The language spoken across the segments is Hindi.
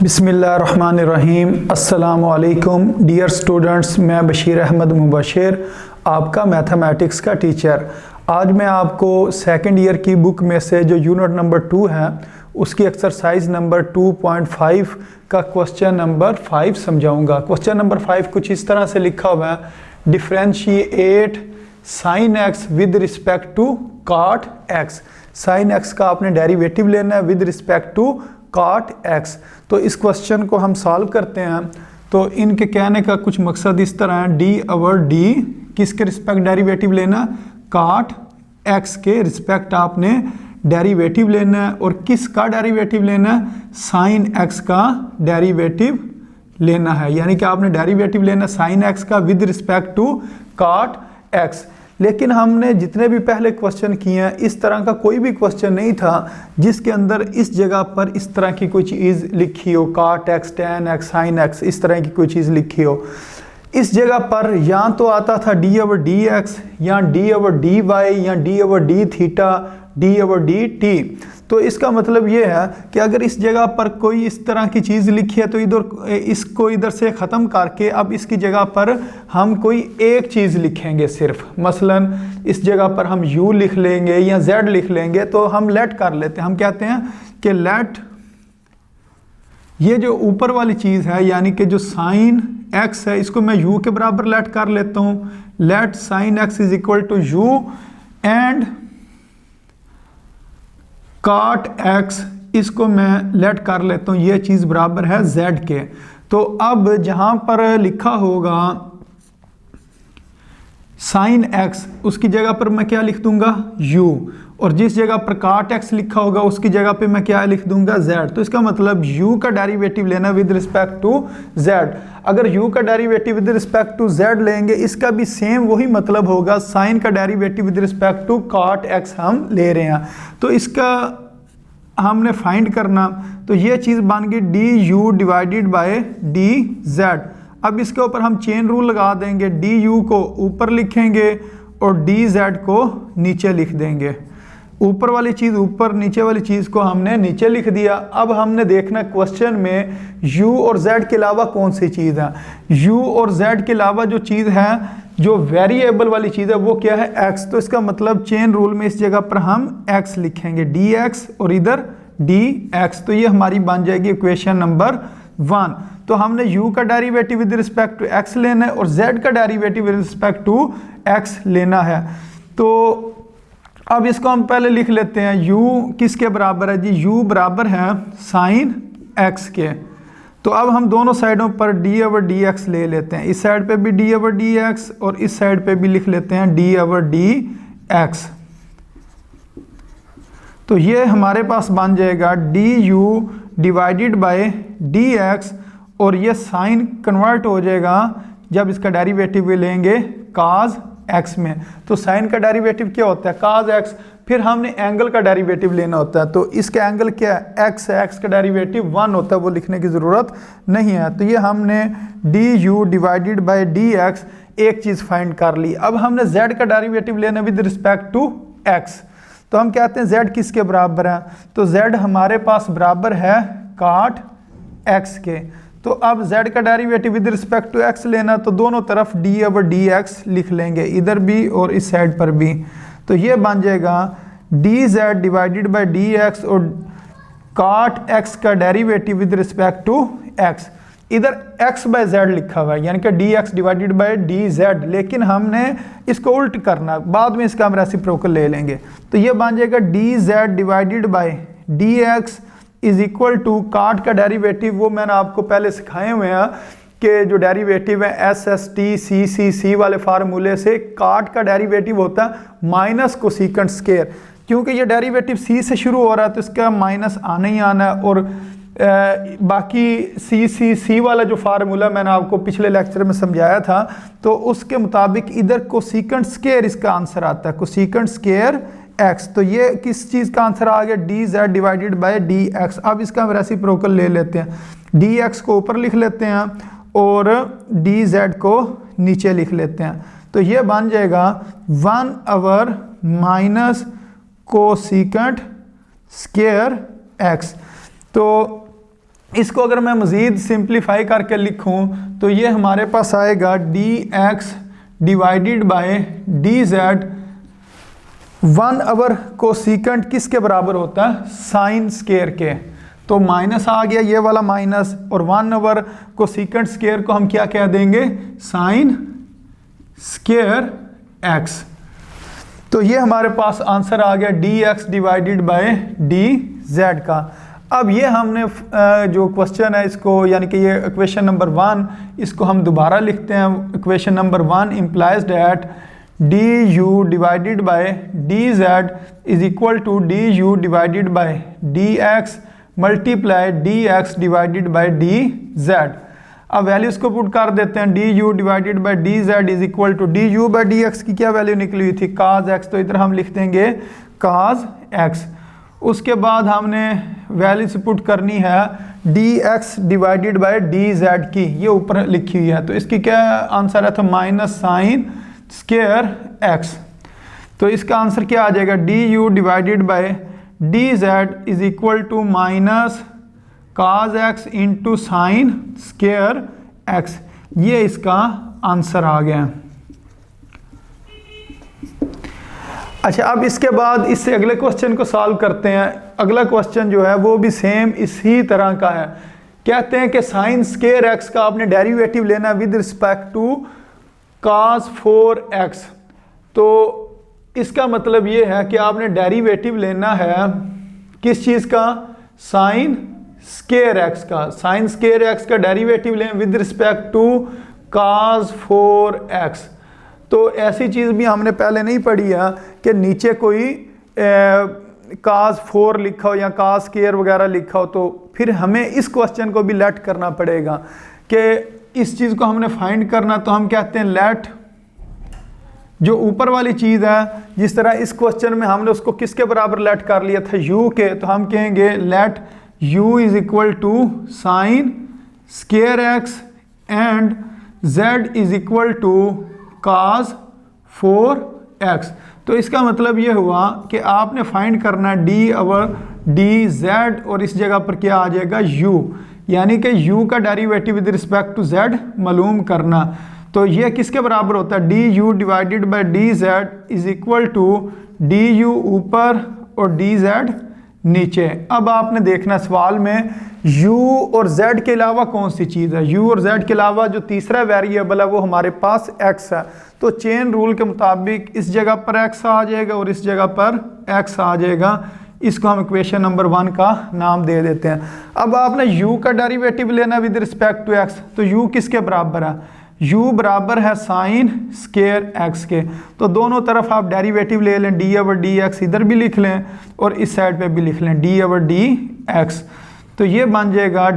बिस्मिल्लाहिर्रहमानिर्रहीम। अस्सलामुअलैकुम डियर स्टूडेंट्स, मैं बशीर अहमद मुबशिर, आपका मैथमेटिक्स का टीचर। आज मैं आपको सेकंड ईयर की बुक में से जो यूनिट नंबर 2 है उसकी एक्सरसाइज नंबर 2.5 का क्वेश्चन नंबर 5 समझाऊंगा। क्वेश्चन नंबर 5 कुछ इस तरह से लिखा हुआ है, differentiate sine x with respect to cot x. Sine x का आपने डेरिवेटिव लेना है with respect to cot x. तो इस क्वेश्चन को हम सॉल्व करते हैं। तो इनके कहने का कुछ मकसद इस तरह है, डी ओवर डी किसके रिस्पेक्ट डेरिवेटिव लेना, कॉट एक्स के रिस्पेक्ट आपने डेरिवेटिव लेना है। और किसका डेरिवेटिव लेना है, साइन एक्स का डेरिवेटिव लेना है। यानी कि आपने डेरिवेटिव लेना साइन एक्स का with respect to cot x. लेकिन हमने जितने भी पहले क्वेश्चन किए हैं इस तरह का कोई भी क्वेश्चन नहीं था जिसके अंदर इस जगह पर इस तरह की कोई चीज़ लिखी हो, cot x, tan x, sine x, इस तरह की कोई चीज़ लिखी हो। इस जगह पर या तो आता था डी ओवर डी एक्स, या डी ओवर डी वाई, या D over D theta, D over D T. तो इसका मतलब ये है कि अगर इस जगह पर कोई इस तरह की चीज़ लिखी है तो इसको इधर से ख़त्म करके अब इसकी जगह पर हम कोई एक चीज़ लिखेंगे सिर्फ। मसलन इस जगह पर हम u लिख लेंगे या z लिख लेंगे। तो हम लेट कर लेते हैं, हम कहते हैं कि लेट ये जो ऊपर वाली चीज़ है यानी कि जो साइन x है इसको मैं u के बराबर लेट कर लेता हूँ। Let sine x is equal to u and cot x इसको मैं लेट कर लेता हूँ, ये चीज़ बराबर है z के। तो अब जहाँ पर लिखा होगा साइन x उसकी जगह पर मैं क्या लिख दूंगा u, और जिस जगह पर कॉट x लिखा होगा उसकी जगह पे मैं क्या लिख दूंगा z। तो इसका मतलब u का डेरिवेटिव लेना विद रिस्पेक्ट टू z। अगर u का derivative with respect to z लेंगे इसका भी सेम वही मतलब होगा, साइन का derivative with respect to cot x हम ले रहे हैं। तो इसका हमने फाइंड करना, तो ये चीज़ बन गई D u divided by d z. अब इसके ऊपर हम चेन रूल लगा देंगे, डी यू को ऊपर लिखेंगे और डी जेड को नीचे लिख देंगे। ऊपर वाली चीज़ ऊपर, नीचे वाली चीज़ को हमने नीचे लिख दिया। अब हमने देखना क्वेश्चन में u और z के अलावा कौन सी चीज़ है। u और z के अलावा जो चीज़ है, जो वेरिएबल वाली चीज़ है वो क्या है, x। तो इसका मतलब चेन रूल में इस जगह पर हम x लिखेंगे, dx और इधर dx। तो ये हमारी बन जाएगी इक्वेशन नंबर 1। तो हमने u का derivative with respect to x लेना है और z का derivative with respect to x लेना है। तो अब इसको हम पहले लिख लेते हैं, u किसके बराबर है जी, u बराबर है साइन x के। तो अब हम दोनों साइडों पर d ओवर dx ले लेते हैं, इस साइड पे भी d ओवर dx और इस साइड पे भी लिख लेते हैं d ओवर dx। तो ये हमारे पास बन जाएगा du डिवाइडेड बाय dx, और ये साइन कन्वर्ट हो जाएगा जब इसका डेरिवेटिव लेंगे cos x में। तो साइन का डेरिवेटिव क्या होता है, cos x। फिर हमने एंगल का डेरिवेटिव लेना होता है, तो इसका एंगल क्या है, x है, x का डेरिवेटिव 1 होता है, वो लिखने की ज़रूरत नहीं है। तो ये हमने du डिवाइडेड बाय dx एक चीज़ फाइंड कर ली। अब हमने z का डेरिवेटिव लेना विद रिस्पेक्ट टू x। तो हम कहते हैं z किसके बराबर है, तो z हमारे पास बराबर है cot x के। तो अब z का derivative with respect to x लेना, तो दोनों तरफ d ओवर dx लिख लेंगे, इधर भी और इस साइड पर भी। तो ये बन जाएगा dz डिवाइडेड बाय dx और cot x का derivative with respect to x। इधर x बाय z लिखा हुआ है यानी कि dx डिवाइडेड बाय dz, लेकिन हमने इसको उल्ट करना, बाद में इसका हम रेसिप्रोकल ले लेंगे। तो ये बन जाएगा dz divided by dx is equal to cot का डेरिवेटिव, वो मैंने आपको पहले सिखाए हुए हैं कि जो डेरिवेटिव है एस एस टी सी सी सी वाले फार्मूले से कॉट का डेरिवेटिव होता है माइनस कोसेकेंट स्क्वायर। क्योंकि ये डेरिवेटिव सी से शुरू हो रहा है तो इसका माइनस आना ही आना है, और बाकी सी वाला जो फार्मूला मैंने आपको पिछले लेक्चर में समझाया था तो उसके मुताबिक इधर कोसेकेंट स्क्वायर इसका आंसर आता है, कोसेकेंट स्क्वायर x। तो ये किस चीज़ का आंसर आ गया, dz डिवाइडेड बाय dx। अब इसका हम रेसिप्रोकल ले लेते हैं, dx को ऊपर लिख लेते हैं और dz को नीचे लिख लेते हैं। तो ये बन जाएगा 1/- कोसेकेंट स्क्वायर एक्स। तो इसको अगर मैं मज़ीद सिंप्लीफाई करके लिखूं तो ये हमारे पास आएगा dx divided by dz 1/- cosecant किसके बराबर होता है, साइन स्क्वायर के। तो माइनस आ गया ये वाला माइनस, और 1/- कोसेकेंट स्क्वायर को हम क्या कह देंगे, साइन स्क्वायर एक्स। तो ये हमारे पास आंसर आ गया dx डिवाइडेड बाय dz का। अब ये हमने जो क्वेश्चन है इसको, यानी कि ये इक्वेशन नंबर 1, इसको हम दोबारा लिखते हैं। Equation number 1 implies that du divided by dz is equal to du divided by dx multiply dx divided by dz। अब वैल्यूज को पुट कर देते हैं। du divided by dz is equal to du by dx की क्या वैल्यू निकली हुई थी, cos x, तो इधर हम लिख देंगे cos x। उसके बाद हमने वैल्यूज पुट करनी है dx डिवाइडेड बाय dz की, ये ऊपर लिखी हुई है। तो इसकी क्या आंसर है, तो माइनस साइन स्क्वायर x। तो इसका आंसर क्या आ जाएगा, du divided by dz is equal to minus cos x into sine square x। ये इसका आंसर आ गया। अच्छा, अब इसके बाद इससे अगले क्वेश्चन को सॉल्व करते हैं। अगला क्वेश्चन जो है वो भी सेम इसी तरह का है। कहते हैं कि साइन स्क्वायर x का आपने डेरिवेटिव लेना with respect to cos 4x। तो इसका मतलब ये है कि आपने डेरिवेटिव लेना है किस चीज़ का, साइन स्क्वायर x का। साइन स्क्वायर x का डेरिवेटिव लें with respect to cos 4x। तो ऐसी चीज़ भी हमने पहले नहीं पढ़ी है कि नीचे कोई cos 4 लिखा हो या cos स्क्वायर वगैरह लिखा हो। तो फिर हमें इस क्वेश्चन को भी लेट करना पड़ेगा कि इस चीज़ को हमने फाइंड करना। तो हम कहते हैं लेट जो ऊपर वाली चीज़ है, जिस तरह इस क्वेश्चन में हमने उसको किसके बराबर लेट कर लिया था, u के, तो हम कहेंगे let u is equal to sine square x and z is equal to cos 4x। तो इसका मतलब ये हुआ कि आपने फाइंड करना है dz और इस जगह पर क्या आ जाएगा, u, यानी कि u का derivative with respect to z मालूम करना। तो ये किसके बराबर होता है, du divided by dz is equal to du ऊपर और dz नीचे। अब आपने देखना सवाल में u और z के अलावा कौन सी चीज़ है, u और z के अलावा जो तीसरा वेरिएबल है वो हमारे पास x है। तो चेन रूल के मुताबिक इस जगह पर x आ जाएगा और इस जगह पर x आ जाएगा। इसको हम इक्वेशन नंबर 1 का नाम दे देते हैं। अब आपने u का डेरिवेटिव लेना विद रिस्पेक्ट टू x। तो u किसके बराबर है, u बराबर है साइन स्क्वायर x के। तो दोनों तरफ आप डेरिवेटिव ले लें, d/dx इधर भी लिख लें और इस साइड पे भी लिख लें d/dx। तो ये बन जाएगा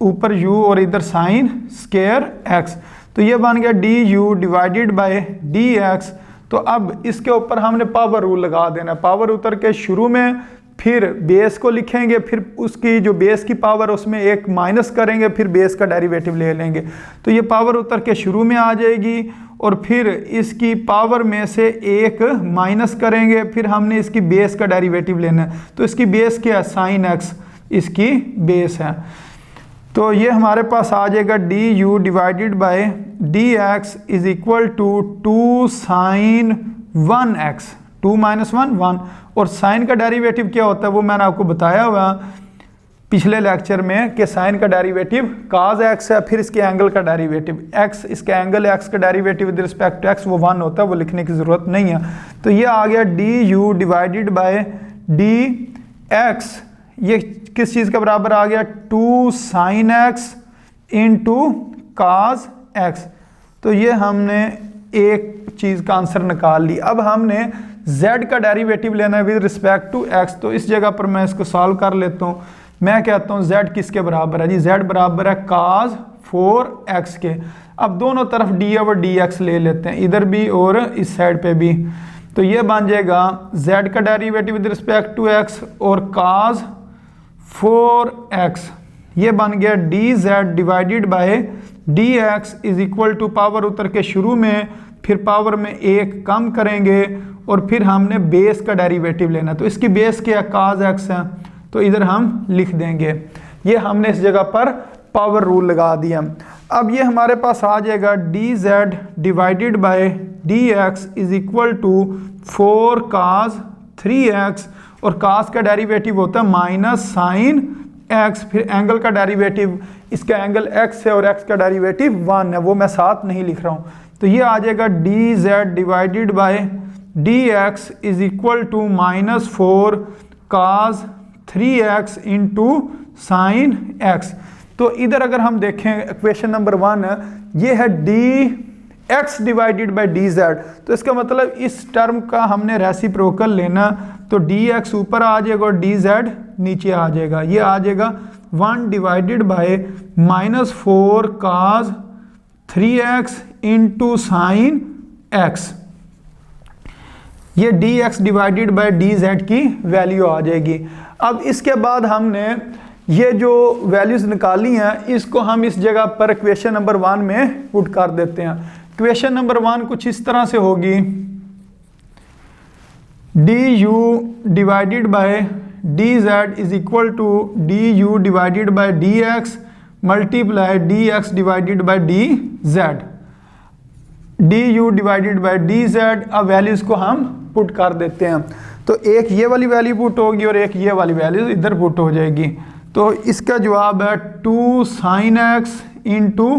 ऊपर u और इधर साइन स्क्वायर x। तो ये बन गया du डिवाइडेड बाय dx। तो अब इसके ऊपर हमने पावर रूल लगा देना। पावर उतर के शुरू में, फिर बेस को लिखेंगे, फिर उसकी जो बेस की पावर उसमें एक माइनस करेंगे, फिर बेस का डेरिवेटिव ले लेंगे। तो ये पावर उतर के शुरू में आ जाएगी और फिर इसकी पावर में से एक माइनस करेंगे, फिर हमने इसकी बेस का डेरिवेटिव लेना है। तो इसकी बेस क्या है, साइन x इसकी बेस है। तो ये हमारे पास आ जाएगा du divided by dx is equal to 2 sine 1x, 2 - 1 1। और साइन का डेरिवेटिव क्या होता है वो मैंने आपको बताया हुआ पिछले लेक्चर में कि साइन का डेरिवेटिव cos x है, फिर इसके एंगल का डेरिवेटिव x, इसका एंगल x का derivative with respect to x वो 1 होता है, वो लिखने की ज़रूरत नहीं है। तो ये आ गया du डिवाइडेड बाय dx, ये किस चीज़ का बराबर आ गया, 2 sine x into cos x। तो ये हमने एक चीज़ का आंसर निकाल ली। अब हमने z का डेरिवेटिव लेना है विद रिस्पेक्ट टू x। तो इस जगह पर मैं इसको सॉल्व कर लेता हूँ। मैं कहता हूँ z किसके बराबर है जी, z बराबर है cos 4x के। अब दोनों तरफ d/dx ले लेते हैं, इधर भी और इस साइड पे भी। तो ये बन जाएगा z का derivative with respect to x और cos 4x, ये बन गया d z divided by d x is equal to power उतर के शुरू में, फिर पावर में एक कम करेंगे और फिर हमने बेस का डेरिवेटिव लेना। तो इसकी बेस क्या काज एक्स है, तो इधर हम लिख देंगे। ये हमने इस जगह पर पावर रूल लगा दिया। अब ये हमारे पास आ जाएगा d z divided by d x is equal to 4 cos 3x, और काज का डेरिवेटिव होता है माइनस साइन x, फिर एंगल का डेरिवेटिव, इसका एंगल x है और x का डेरिवेटिव 1 है, वो मैं साथ नहीं लिख रहा हूँ। तो ये आ जाएगा d z divided by d x is equal to minus 4 cos 3x into sine x। तो इधर अगर हम देखें इक्वेशन नंबर 1 ये है D x divided by d Z, तो इसका मतलब इस टर्म का हमने रेसिप्रोकल लेना, तो डी एक्स ऊपर आ जाएगा और डी जेड नीचे आ जाएगा। ये आ जाएगा 1 divided by minus 4 cos 3x into sine x। ये D x divided by d Z की वैल्यू आ जाएगी। अब इसके बाद हमने ये जो वैल्यूज निकाली हैं इसको हम इस जगह पर इक्वेशन नंबर 1 में पुट कर देते हैं। इक्वेशन नंबर 1 कुछ इस तरह से होगी, d u divided by d z is equal to d u divided by d x multiply d x divided by d z, d u divided by d z. अब वैल्यूज को हम पुट कर देते हैं, तो एक ये वाली वैल्यू पुट होगी और एक ये वाली वैल्यू इधर पुट हो जाएगी। तो इसका जवाब है 2 sine x into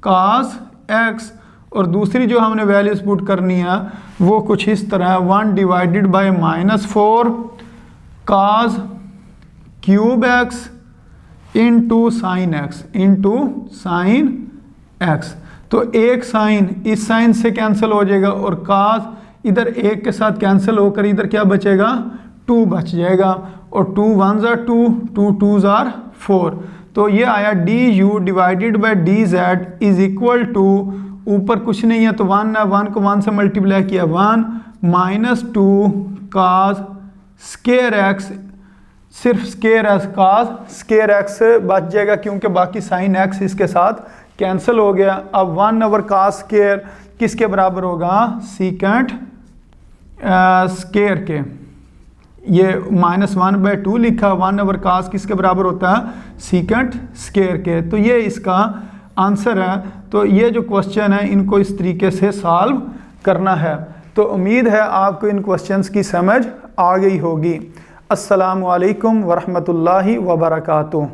cos x, और दूसरी जो हमने वैल्यूज पुट करनी है वो कुछ इस तरह है, 1 divided by minus 4 cos cube x into sine x into sine x. तो एक साइन इस साइन से कैंसिल हो जाएगा और कास इधर एक के साथ कैंसिल होकर इधर क्या बचेगा 2 बच जाएगा, और 2 1s are 2, 2 2s are 4। तो ये आया d u divided by d z is equal to, ऊपर कुछ नहीं है तो 1 है, 1 को 1 से मल्टीप्लाई किया 1 माइनस 2 काज स्केयर एक्स, सिर्फ स्केयर एक्स काज स्केयर एक्स बच जाएगा क्योंकि बाकी साइन एक्स इसके साथ कैंसिल हो गया। अब 1 ओवर काज स्केयर किसके बराबर होगा, सीकेंट स्केयर के, ये -1/2 लिखा, 1 ओवर कास किसके बराबर होता है, सीकेंट स्केयर के। तो ये इसका आंसर है। तो ये जो क्वेश्चन है इनको इस तरीके से सॉल्व करना है। तो उम्मीद है आपको इन क्वेश्चंस की समझ आ गई होगी। अस्सलामु अलैकुम वरहमतुल्लाहि वबरकातुहू।